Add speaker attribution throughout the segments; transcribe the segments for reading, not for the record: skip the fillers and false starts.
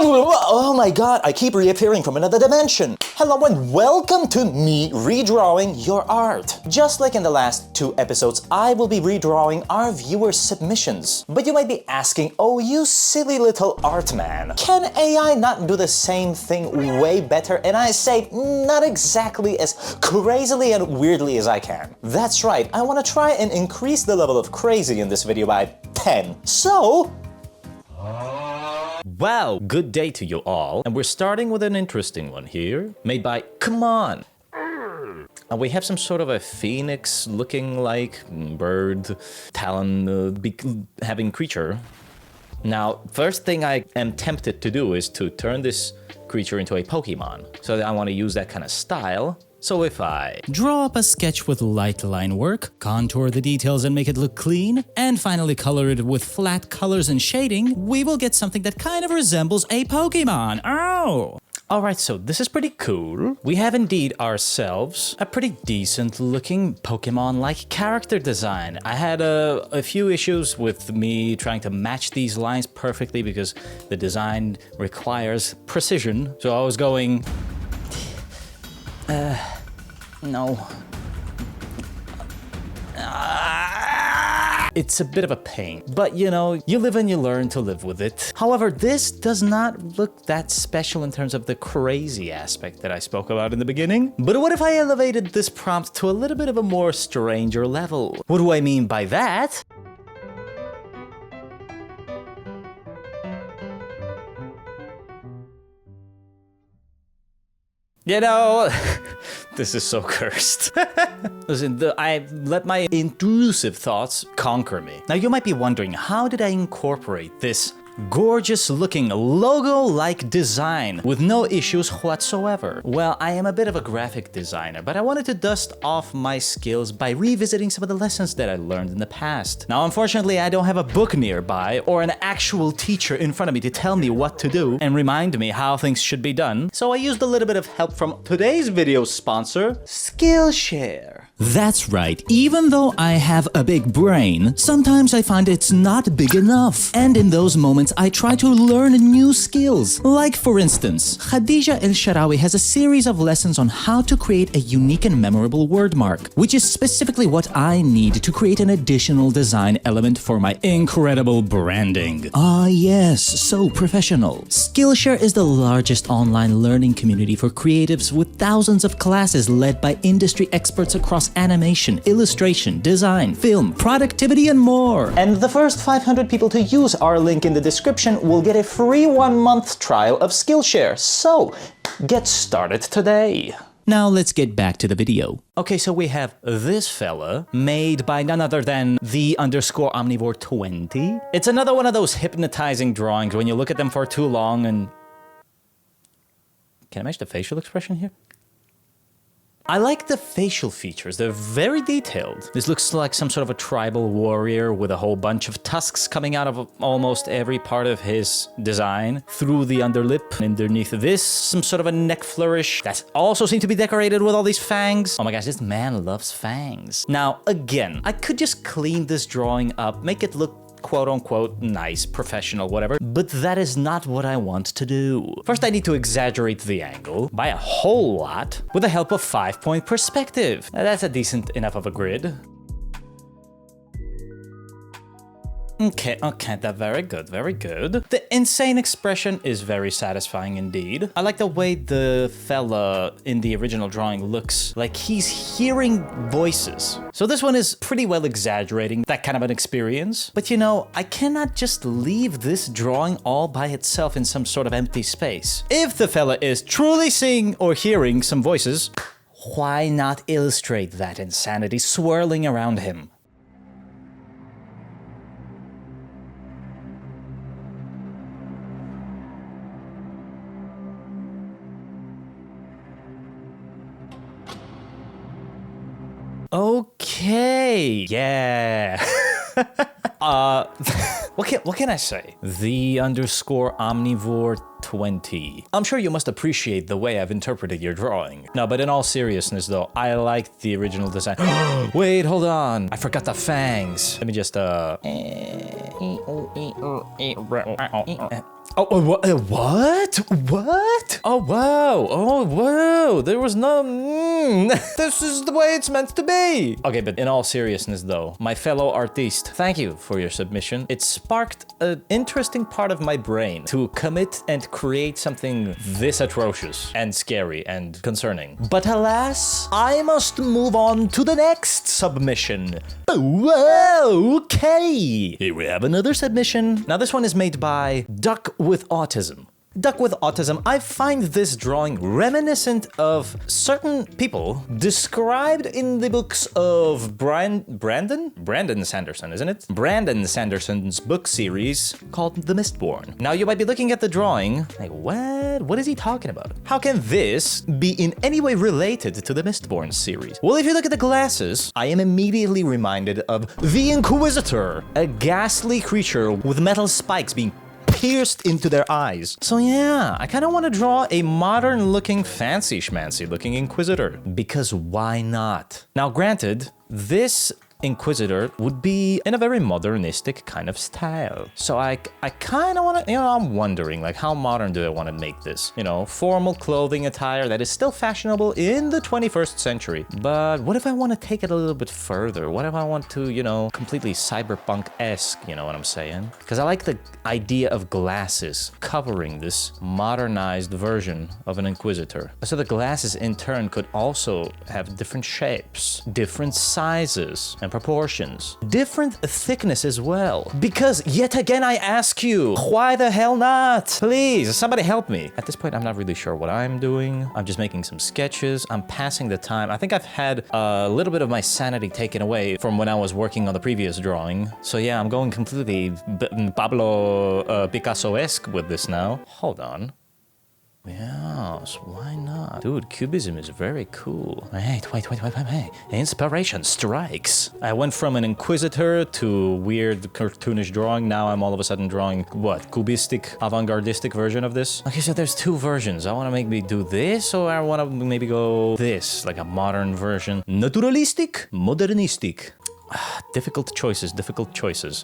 Speaker 1: Oh my god, I keep reappearing from another dimension. Hello and welcome to me redrawing your art. Just like in the last 2 episodes, I will be redrawing our viewers' submissions. But you might be asking, oh you silly little art man, can AI not do the same thing way better? And I say, not exactly as crazily and weirdly as I can. That's right, I want to try and increase the level of crazy in this video by 10. So... Wow, good day to you all. And we're starting with an interesting one here, made by Come On. And we have some sort of a phoenix looking like bird, talon having creature. Now, first thing I am tempted to do is to turn this creature into a Pokemon. So I want to use that kind of style. So if I
Speaker 2: draw up a sketch with light line work, contour the details and make it look clean, and finally color it with flat colors and shading, we will get something that kind of resembles a Pokemon. Oh!
Speaker 1: Alright, so this is pretty cool. We have indeed ourselves a pretty decent looking Pokemon-like character design. I had a few issues with me trying to match these lines perfectly because the design requires precision. So I was going... no. It's a bit of a pain, but you know, you live and you learn to live with it. However, this does not look that special in terms of the crazy aspect that I spoke about in the beginning. But what if I elevated this prompt to a little bit of a more stranger level? What do I mean by that? You know, this is so cursed. Listen, I let my intrusive thoughts conquer me. Now you might be wondering, how did I incorporate this gorgeous looking logo-like design with no issues whatsoever? Well, I am a bit of a graphic designer, but I wanted to dust off my skills by revisiting some of the lessons that I learned in the past. Now, unfortunately, I don't have a book nearby or an actual teacher in front of me to tell me what to do and remind me how things should be done. So I used a little bit of help from today's video sponsor, Skillshare.
Speaker 2: That's right, even though I have a big brain, sometimes I find it's not big enough. And in those moments, I try to learn new skills. Like for instance, j.a.d.o.k.a.r has a series of lessons on how to create a unique and memorable word mark, which is specifically what I need to create an additional design element for my incredible branding. Ah yes, so professional. Skillshare is the largest online learning community for creatives with thousands of classes led by industry experts across animation, illustration, design, film, productivity, and more. And the first 500 people to use our link in the description will get a free 1-month trial of Skillshare. So, get started today. Now let's get back to the video.
Speaker 1: Okay, so we have this fella, made by none other than the_omnivore 20. It's another one of those hypnotizing drawings when you look at them for too long and... Can I match the facial expression here? I like the facial features, they're very detailed. This looks like some sort of a tribal warrior with a whole bunch of tusks coming out of almost every part of his design. Through the underlip, underneath this, some sort of a neck flourish that also seems to be decorated with all these fangs. Oh my gosh, this man loves fangs. Now, again, I could just clean this drawing up, make it look quote-unquote nice, professional, whatever, but that is not what I want to do. First, I need to exaggerate the angle by a whole lot with the help of 5-point perspective. Now, that's a decent enough of a grid. Okay, that's very good, very good. The insane expression is very satisfying indeed. I like the way the fella in the original drawing looks like he's hearing voices. So this one is pretty well exaggerating that kind of an experience. But you know, I cannot just leave this drawing all by itself in some sort of empty space. If the fella is truly seeing or hearing some voices, why not illustrate that insanity swirling around him? Okay, yeah. What can I say? The_omnivore 20. I'm sure you must appreciate the way I've interpreted your drawing. No, but in all seriousness though, I liked the original design. Wait, hold on. I forgot the fangs. Let me just Oh, what? What? Oh, wow. Oh, wow. There was no... This is the way it's meant to be. Okay, but in all seriousness, though, my fellow artiste, thank you for your submission. It sparked an interesting part of my brain to commit and create something this atrocious and scary and concerning. But alas, I must move on to the next submission. Okay. Here we have another submission. Now, this one is made by j.a.d.o.k.a.r with autism. j.a.d.o.k.a.r with autism, I find this drawing reminiscent of certain people described in the books of Brandon Sanderson, isn't it? Brandon Sanderson's book series called The Mistborn. Now you might be looking at the drawing like, what? What is he talking about? How can this be in any way related to the Mistborn series? Well, if you look at the glasses, I am immediately reminded of the Inquisitor, a ghastly creature with metal spikes being pierced into their eyes. So yeah, I kind of want to draw a modern-looking, fancy-schmancy-looking Inquisitor. Because why not? Now granted, this Inquisitor would be in a very modernistic kind of style. So I kind of want to, I'm wondering, like, how modern do I want to make this? Formal clothing attire that is still fashionable in the 21st century. But what if I want to take it a little bit further? What if I want to, completely cyberpunk-esque, you know what I'm saying? Because I like the idea of glasses covering this modernized version of an Inquisitor. So the glasses, in turn, could also have different shapes, different sizes, and proportions, different thickness as well. Because yet again I ask you, why the hell not? Please, somebody help me. At this point, I'm not really sure what I'm doing. I'm just making some sketches. I'm passing the time. I think I've had a little bit of my sanity taken away from when I was working on the previous drawing. So yeah, I'm going completely Pablo Picasso-esque with this now. Hold on. Yes, why not? Dude, cubism is very cool. Wait. Inspiration strikes. I went from an Inquisitor to weird cartoonish drawing. Now I'm all of a sudden drawing, what, cubistic, avant-gardistic version of this? Okay, so there's two versions. I want to maybe do this, or I want to maybe go this, like a modern version. Naturalistic, modernistic. Difficult choices.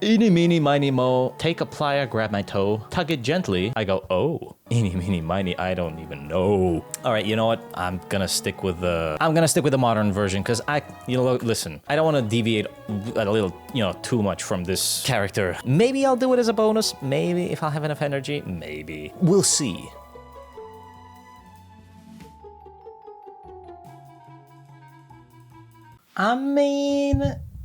Speaker 1: Eeny, meeny, miny, mo. Take a plier, grab my toe, tug it gently. I go, oh. Eeny, meeny, miny, I don't even know. All right, you know what? I'm gonna stick with the modern version because listen, I don't want to deviate a little, too much from this character. Maybe I'll do it as a bonus. Maybe if I'll have enough energy. Maybe. We'll see. I mean,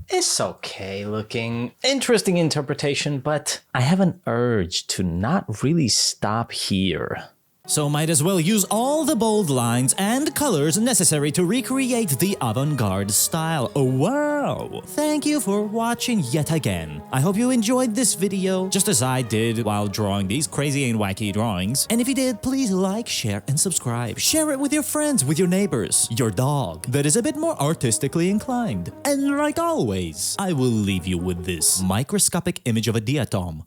Speaker 1: it's okay looking. Interesting interpretation, but I have an urge to not really stop here.
Speaker 2: So might as well use all the bold lines and colors necessary to recreate the avant-garde style. Oh, wow! Thank you for watching yet again. I hope you enjoyed this video, just as I did while drawing these crazy and wacky drawings. And if you did, please like, share, and subscribe. Share it with your friends, with your neighbors, your dog that is a bit more artistically inclined. And like always, I will leave you with this microscopic image of a diatom.